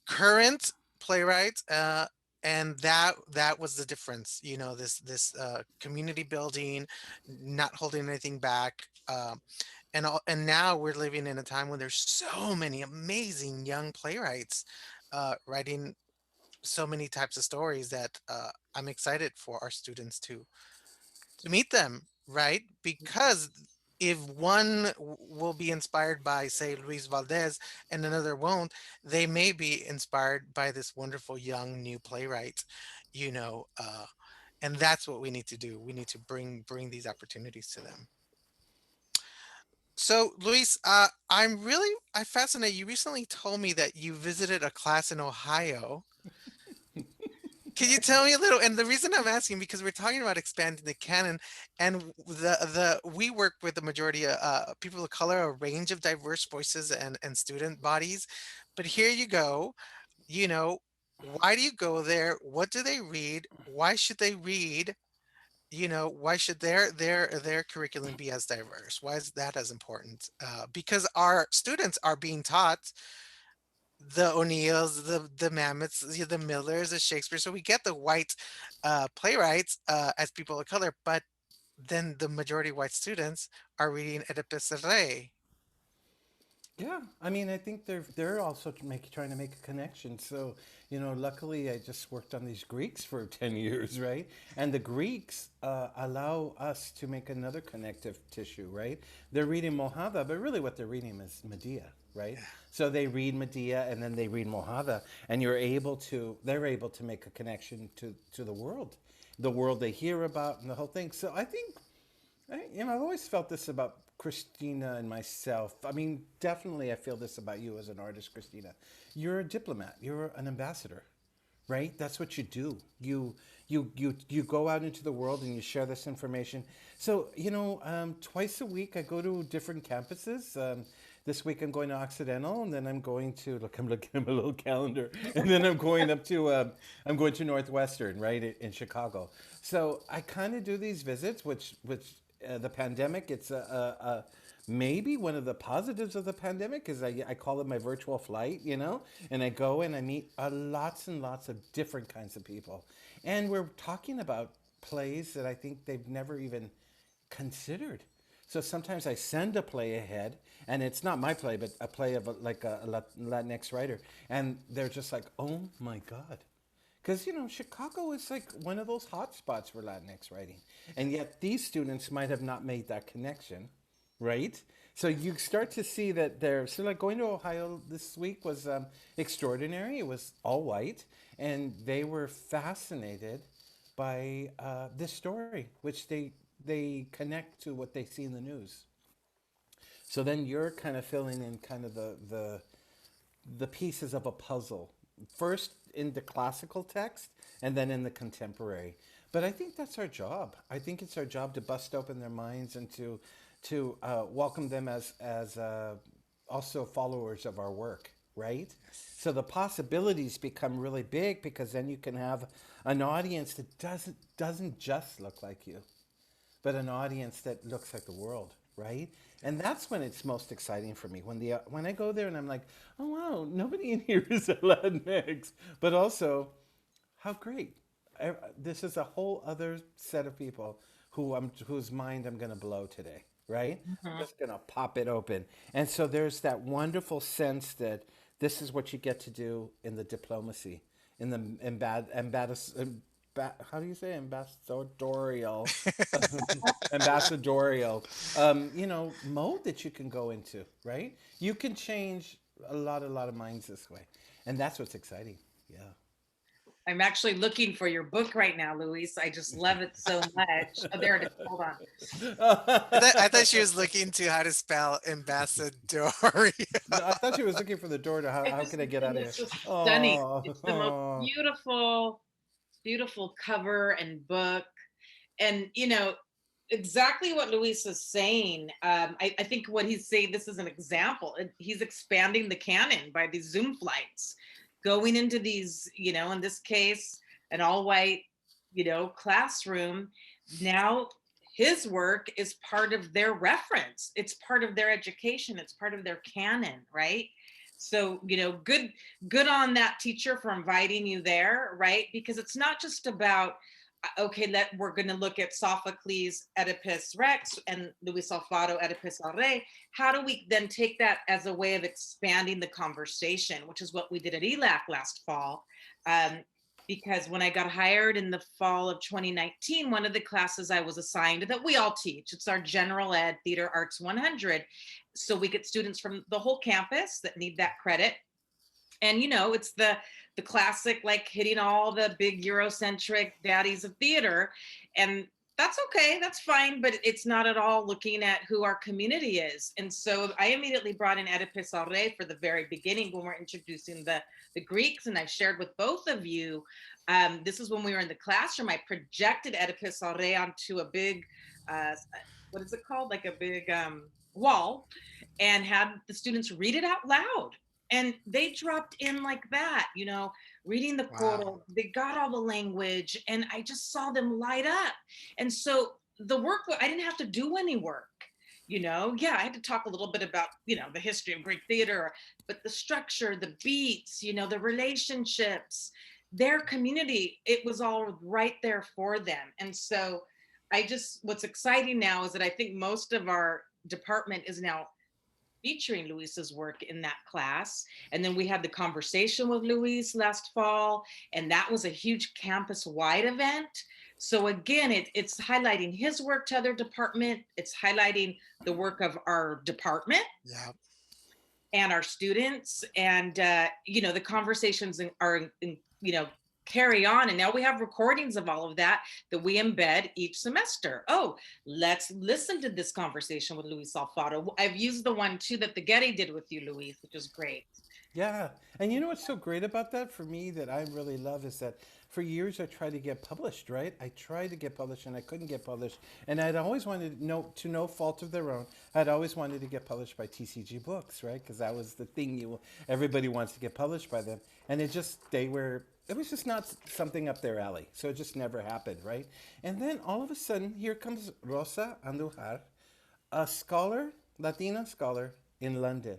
current playwrights, and that was the difference. This community building, not holding anything back. And now we're living in a time when there's so many amazing young playwrights writing so many types of stories that I'm excited for our students to meet them, right? Because if one will be inspired by, say, Luis Valdez and another won't, they may be inspired by this wonderful young new playwright, you know, uh, and that's what we need to do. We need to bring these opportunities to them. So, Luis, I fascinate. You recently told me that you visited a class in Ohio. Can you tell me a little? And the reason I'm asking, because we're talking about expanding the canon, and the we work with the majority of people of color, a range of diverse voices and student bodies. But here you go. You know, why do you go there? What do they read? Why should they read? Why should their curriculum be as diverse? Why is that as important? Because our students are being taught the O'Neills, the Mammoths, the Millers, the Shakespeare. So we get the white playwrights as people of color, but then the majority white students are reading Oedipus Rey. Yeah, I mean, I think they're also trying to make a connection. So, luckily, I just worked on these Greeks for 10 years, right? And the Greeks allow us to make another connective tissue, right? They're reading Mojada, but really, what they're reading is Medea, right? So they read Medea, and then they read Mojada, and they're able to make a connection to the world they hear about, and the whole thing. So I think I've always felt this about Christina and myself. I mean, definitely, I feel this about you as an artist, Christina. You're a diplomat. You're an ambassador, right? That's what you do. You go out into the world and you share this information. So twice a week I go to different campuses. This week I'm going to Occidental, and then I'm going to look. I'm looking at my little calendar, and then I'm going to Northwestern, right in Chicago. So I kind of do these visits, which the pandemic. It's maybe one of the positives of the pandemic is I call it my virtual flight, and I go and I meet lots and lots of different kinds of people, and we're talking about plays that I think they've never even considered. So sometimes I send a play ahead, and it's not my play, but a play of a Latinx writer, and they're just like, "Oh my God." Because, Chicago is like one of those hot spots for Latinx writing. And yet these students might have not made that connection, right? So you start to see that so like going to Ohio this week was extraordinary. It was all white, and they were fascinated by this story, which they connect to what they see in the news. So then you're kind of filling in kind of the pieces of a puzzle. First in the classical text, and then in the contemporary. But I think that's our job. I think it's our job to bust open their minds and to welcome them as also followers of our work, right? So the possibilities become really big, because then you can have an audience that doesn't just look like you, but an audience that looks like the world, right? And that's when it's most exciting for me, when I go there and I'm like, oh wow, nobody in here is a Latinx, but also, how great! This is a whole other set of people whose mind I'm going to blow today, right? I'm Mhm. just going to pop it open, and so there's that wonderful sense that this is what you get to do in the diplomacy, in the how do you say ambassadorial ambassadorial mode that you can go into, right? You can change a lot of minds this way, and that's what's exciting. Yeah. I'm actually looking for your book right now, Luis. I just love it so much. Oh, there it is. Hold on. I thought she was looking to how to spell ambassador. I thought she was looking for the door to how can I get out of here? It's just stunning. It's the most Oh, beautiful, beautiful cover and book. And exactly what Luis is saying. I think what he's saying, this is an example. He's expanding the canon by these Zoom flights, going into these, in this case, an all white classroom. Now his work is part of their reference, it's part of their education, it's part of their canon, right? So good on that teacher for inviting you there, right? Because it's not just about okay, we're going to look at Sophocles Oedipus Rex and Luis Alfaro Oedipus Arre. How do we then take that as a way of expanding the conversation, which is what we did at ELAC last fall? um, because when I got hired in the fall of 2019, one of the classes I was assigned, that we all teach, it's our general ed theater arts 100. So we get students from the whole campus that need that credit. And it's the classic, like, hitting all the big Eurocentric daddies of theater. And that's okay, that's fine, but it's not at all looking at who our community is. And so I immediately brought in Oedipus Arre for the very beginning when we're introducing the Greeks. And I shared with both of you, this is when we were in the classroom, I projected Oedipus Arre onto a big what is it called, like a big wall, and had the students read it out loud. And they dropped in like that, reading the Wow. portal. They got all the language, and I just saw them light up. And so the work, I didn't have to do any work. Yeah, I had to talk a little bit about, the history of Greek theater, but the structure, the beats, the relationships, their community, it was all right there for them. And so what's exciting now is that I think most of our department is now featuring Luis's work in that class. And then we had the conversation with Luis last fall, and that was a huge campus-wide event. So again, it's highlighting his work to other department. It's highlighting the work of our department Yeah. and our students. And the conversations are carry on. And now we have recordings of all of that we embed each semester. Oh, let's listen to this conversation with Luis Alfaro. I've used the one too that the Getty did with you, Luis, which is great. Yeah. And you know what's so great about that for me that I really love is that for years I tried to get published, right? I tried to get published and I couldn't get published. And I'd always wanted to no fault of their own, I'd always wanted to get published by TCG Books, right? Because that was the thing everybody wants to get published by them. And it was just not something up their alley. So it just never happened, right? And then all of a sudden, here comes Rosa Andujar, a scholar, Latina scholar in London,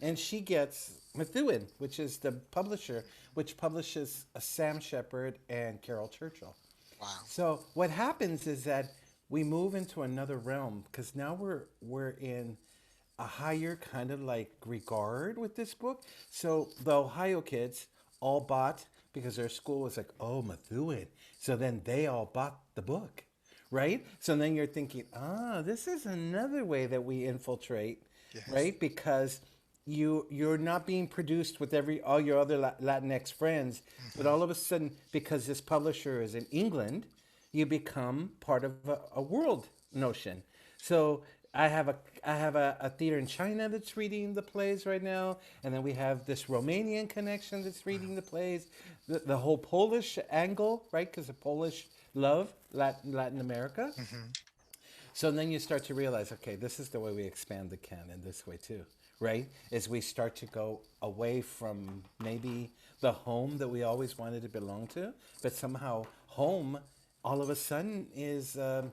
and she gets Methuen, which is the publisher, which publishes Sam Shepard and Carol Churchill. Wow. So what happens is that we move into another realm because now we're in a higher kind of like regard with this book. So the Ohio kids all bought because their school was like, oh, Methuen. So then they all bought the book, right? So then you're thinking, this is another way that we infiltrate, Yes. right? Because you're not being produced with all your other Latinx friends, but all of a sudden, because this publisher is in England, you become part of a world notion. So I have a theater in China that's reading the plays right now, and then we have this Romanian connection that's reading the plays, the whole Polish angle, right? Because the Polish love Latin America. So then you start to realize, okay, this is the way we expand the canon this way too, right? As we start to go away from maybe the home that we always wanted to belong to, but somehow home all of a sudden is I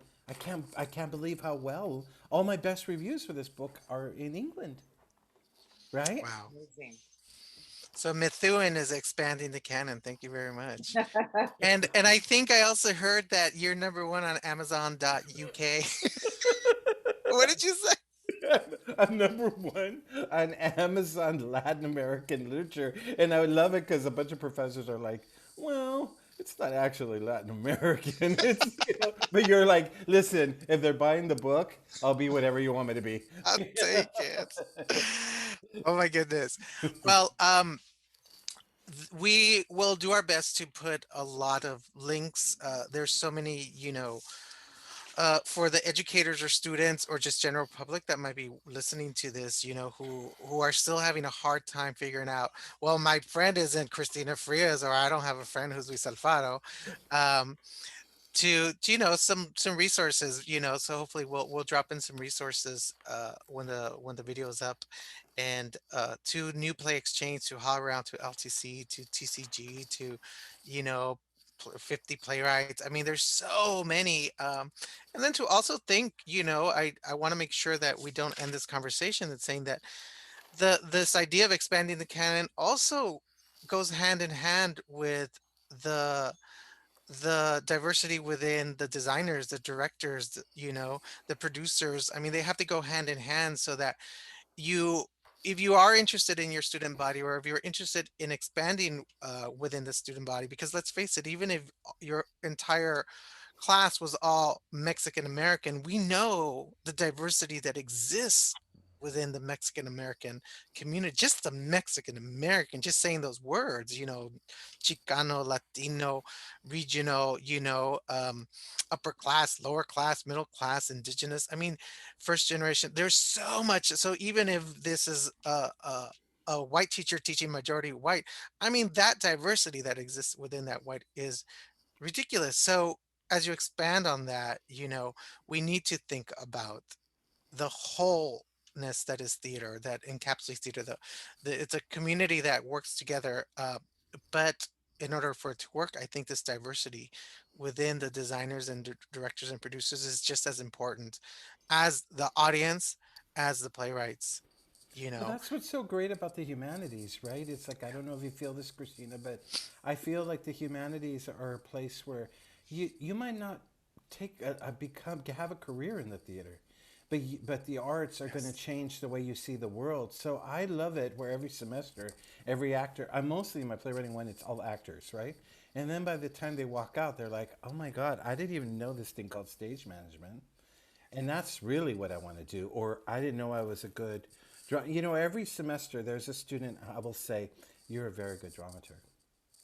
can't believe how well all my best reviews for this book are in England, right? Wow. Amazing. So Methuen is expanding the canon. Thank you very much. And I think I also heard that you're number one on Amazon.uk. What did you say? I'm number one on Amazon Latin American literature, and I would love it because a bunch of professors are like, "Well, it's not actually Latin American." But you're like, "Listen, if they're buying the book, I'll be whatever you want me to be." I'll take it. Oh my goodness. Well, we will do our best to put a lot of links. There's so many, for the educators or students or just general public that might be listening to this, who are still having a hard time figuring out, well, my friend isn't Cristina Frias, or I don't have a friend who's Luis Alfaro. Um, to some resources, so hopefully we'll drop in some resources when the video is up, and to New Play Exchange, to Hall Around, to LTC, to TCG, to you know 50 playwrights. I mean, there's so many. And then to also think, I want to make sure that we don't end this conversation that's saying that this idea of expanding the canon also goes hand in hand with the the diversity within the designers, the directors, the producers. I mean, they have to go hand in hand so that you if you are interested in your student body, or if you're interested in expanding within the student body, because let's face it, even if your entire class was all Mexican American, we know the diversity that exists within the Mexican American community. Just the Mexican American, just saying those words, Chicano, Latino, regional, upper class, lower class, middle class, indigenous. I mean, first generation. There's so much. So even if this is a white teacher teaching majority white, I mean, that diversity that exists within that white is ridiculous. So as you expand on that, we need to think about the wholeness that is theater, that encapsulates theater. It's a community that works together. But in order for it to work, I think this diversity within the designers and directors and producers is just as important as the audience, as the playwrights. You Well, know. that's what's so great about the humanities, right? It's like, I don't know if you feel this, Christina, but I feel like the humanities are a place where you might not take a become have a career in the theater, but the arts are going to Yes. change the way you see the world. So I love it where every semester, every actor, I'm mostly in my playwriting one, it's all actors, right? And then by the time they walk out, they're like, oh my God, I didn't even know this thing called stage management. And that's really what I want to do. Or I didn't know I was a good, every semester there's a student I will say, you're a very good dramaturg.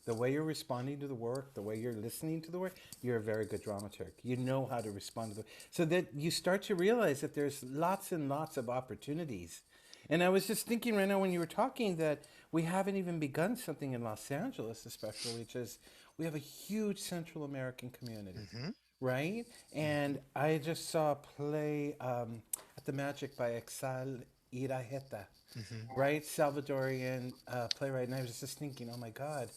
The way you're responding to the work, the way you're listening to the work, you're a very good dramaturg. You know how to respond to the, so that you start to realize that there's lots and lots of opportunities. And I was just thinking right now when you were talking that we haven't even begun something in Los Angeles, especially, which is we have a huge Central American community, Hmm. right? Hmm. And I just saw a play at the Magic by Exal Iraheta, Hmm. right? Salvadorian playwright. And I was just thinking, oh my God,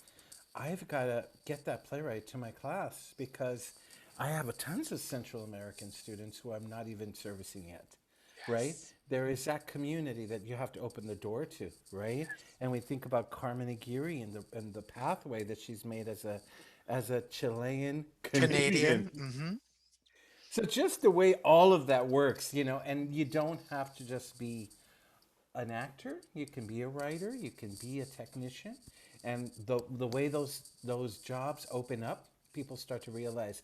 I've got to get that playwright to my class because I have a tons of Central American students who I'm not even servicing yet, right? Yes. There is that community that you have to open the door to, right? And we think about Carmen Aguirre and the pathway that she's made as a Chilean Canadian. Canadian. Hmm. So just the way all of that works, and you don't have to just be an actor, you can be a writer, you can be a technician, and the way those jobs open up, people start to realize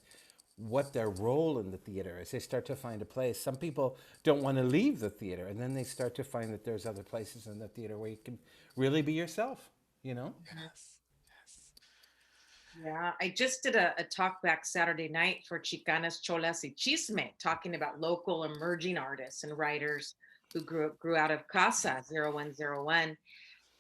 what their role in the theater is. They start to find a place. Some people don't want to leave the theater, and then they start to find that there's other places in the theater where you can really be yourself, you know? Yes. Yes. Yeah, I just did a talk back Saturday night for Chicanas Cholas y Chisme, talking about local emerging artists and writers who grew out of Casa 0101.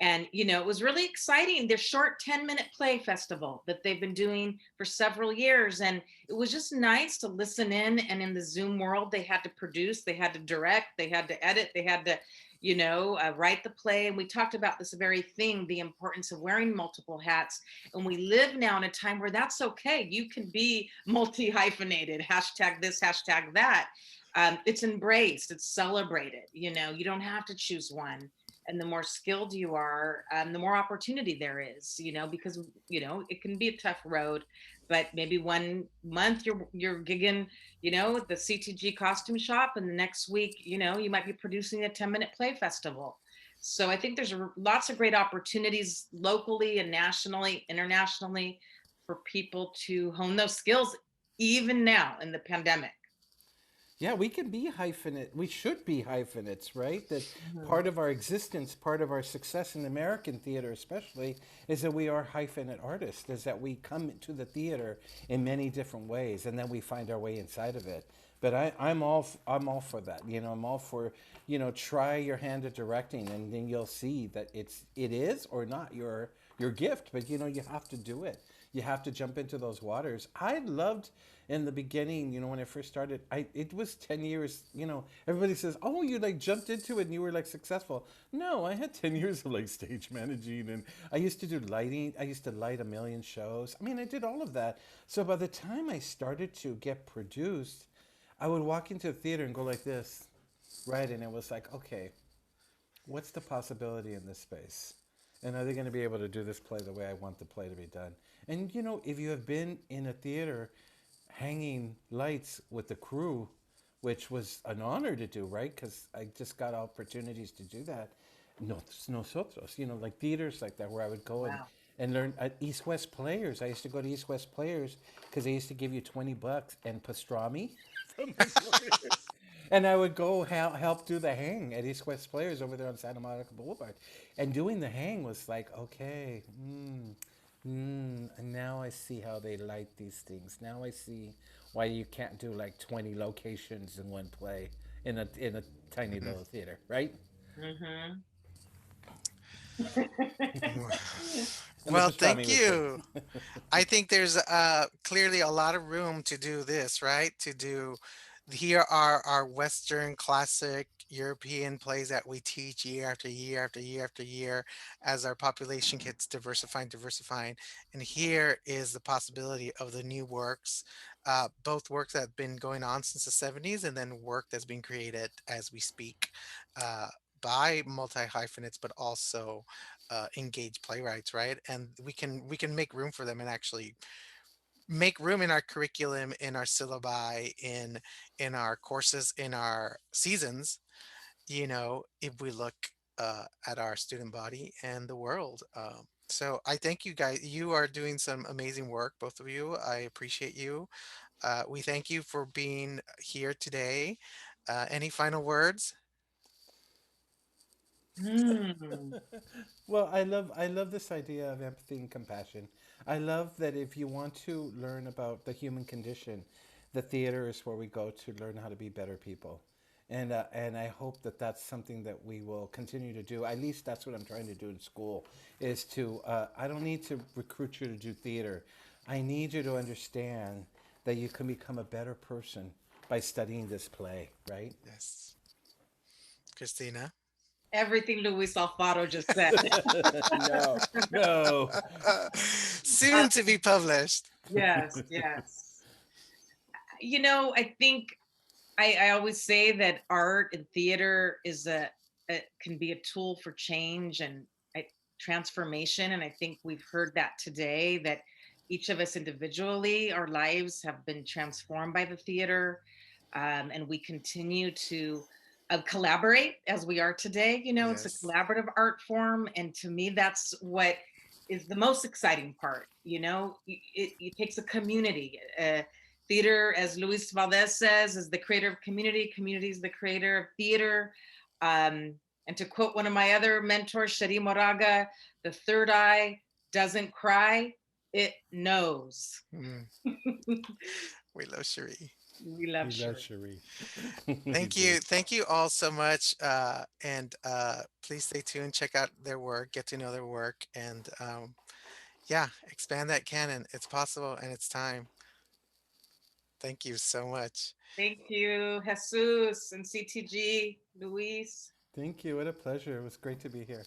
And it was really exciting. Their short 10-minute play festival that they've been doing for several years. And it was just nice to listen in. And in the Zoom world, they had to produce, they had to direct, they had to edit, they had to write the play. And we talked about this very thing, the importance of wearing multiple hats. And we live now in a time where that's okay. You can be multi hyphenated, hashtag this, hashtag that. It's embraced, it's celebrated. You don't have to choose one. And the more skilled you are, the more opportunity there is, because it can be a tough road. But maybe one month you're gigging, at the CTG costume shop, and the next week, you might be producing a 10-minute play festival. So I think there's lots of great opportunities locally and nationally, internationally, for people to hone those skills, even now in the pandemic. Yeah, we can be hyphenate. We should be hyphenates, right? That Mhm. part of our existence, part of our success in American theater, especially, is that we are hyphenate artists. Is that we come to the theater in many different ways, and then we find our way inside of it. But I'm all for that. I'm all for try your hand at directing, and then you'll see that it is or not your gift. But you have to do it. You have to jump into those waters. I loved in the beginning, when I first started, it was 10 years. Everybody says, "Oh, you like jumped into it and you were like successful." No, I had 10 years of like stage managing, and I used to do lighting. I used to light a million shows. I mean, I did all of that. So by the time I started to get produced, I would walk into a theater and go like this, right? And it was like, okay, what's the possibility in this space? And are they going to be able to do this play the way I want the play to be done? And if you have been in a theater hanging lights with the crew, which was an honor to do, right? Because I just got opportunities to do that. No, nosotros, like theaters like that where I would go and, Wow. and learn at East West Players. I used to go to East West Players because they used to give you $20 and pastrami from the players. And I would go help do the hang at East West Players over there on Santa Monica Boulevard. And doing the hang was like, okay, and now I see how they light these things. Now I see why you can't do like 20 locations in one play in a tiny little theater, right? Mm-hmm. And the Well, pastrami thank was good. you. I think there's clearly a lot of room to do this, right? Here are our Western classic European plays that we teach year after year after year after year as our population gets diversifying. And here is the possibility of the new works, both works that have been going on since the 70s and then work that's being created as we speak. Uh, by multi hyphenates, but also engaged playwrights, right? And we can make room for them and actually make room in our curriculum, in our syllabi, in our courses, in our seasons. If we look at our student body and the world. So I thank you guys. You are doing some amazing work, both of you. I appreciate you. We thank you for being here today. Any final words? Mm. Well, I love this idea of empathy and compassion. I love that if you want to learn about the human condition, the theater is where we go to learn how to be better people. And I hope that that's something that we will continue to do. At least that's what I'm trying to do in school. Is to I don't need to recruit you to do theater. I need you to understand that you can become a better person by studying this play, right? Yes. Christina? Everything Luis Alfaro just said. No, no. Uh, Soon to be published. yes, yes. I think I always say that art and theater can be a tool for change and transformation. And I think we've heard that today, that each of us individually, our lives have been transformed by the theater. And we continue to collaborate as we are today. It's a Yes. collaborative art form. And to me, that's what is the most exciting part. It takes a community. Theater, as Luis Valdez says, is the creator of community. Community is the creator of theater. And to quote one of my other mentors, Shari Moraga, the third eye doesn't cry, it knows. Mm, we love Cherie. We love We love Shari. Cherie. We Thank do. you. Thank you all so much. And please stay tuned, check out their work, get to know their work, and yeah, expand that canon. It's possible and it's time. Thank you so much. Thank you, Jesus and CTG, Luis. Thank you. What a pleasure. It was great to be here.